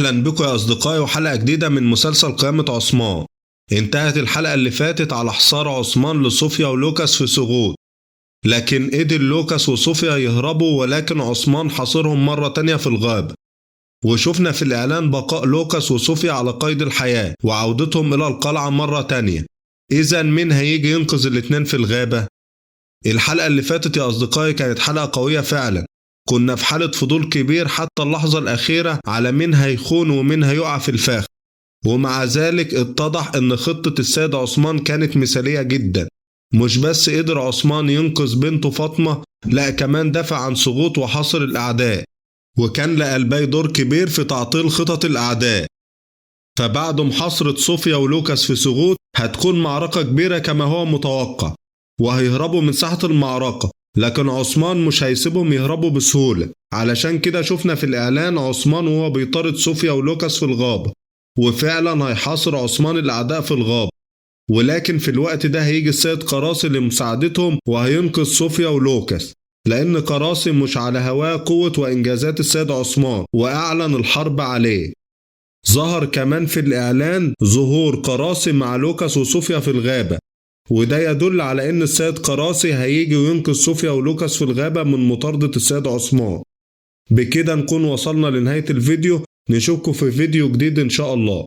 أهلا بكم يا أصدقائي وحلقة جديدة من مسلسل قيامة عثمان. انتهت الحلقة اللي فاتت على حصار عثمان لصوفيا ولوكاس في سقوط، لكن قدر لوكاس وصوفيا يهربوا، ولكن عثمان حاصرهم مرة تانية في الغابة. وشفنا في الإعلان بقاء لوكاس وصوفيا على قيد الحياة وعودتهم إلى القلعة مرة تانية. إذا مين هيجي ينقذ الاتنين في الغابة؟ الحلقة اللي فاتت يا أصدقائي كانت حلقة قوية فعلا، كنا في حالة فضول كبير حتى اللحظة الأخيرة على مين هيخون ومين هيقع في الفخ. ومع ذلك اتضح ان خطة السيد عثمان كانت مثالية جدا. مش بس قدر عثمان ينقذ بنته فاطمة، لا كمان دافع عن سقوط وحصر الأعداء، وكان لقلبي دور كبير في تعطيل خطط الأعداء. فبعد محاصرة صوفيا ولوكاس في سقوط هتكون معركة كبيرة كما هو متوقع، وهيهربوا من ساحة المعركة، لكن عثمان مش هيسيبهم يهربوا بسهولة. علشان كده شفنا في الإعلان عثمان وهو بيطارد صوفيا ولوكاس في الغابة، وفعلا هيحاصر عثمان الأعداء في الغابة. ولكن في الوقت ده هيجي السيد قراصي لمساعدتهم وهينقذ صوفيا ولوكاس، لأن قراصي مش على هواه قوة وإنجازات السيد عثمان وأعلن الحرب عليه. ظهر كمان في الإعلان ظهور قراصي مع لوكاس وصوفيا في الغابة، وده يدل على إن السيد قراصي هيجي وينقذ صوفيا ولوكاس في الغابة من مطاردة السيد عثمان. بكده نكون وصلنا لنهاية الفيديو، نشوفكم في فيديو جديد إن شاء الله.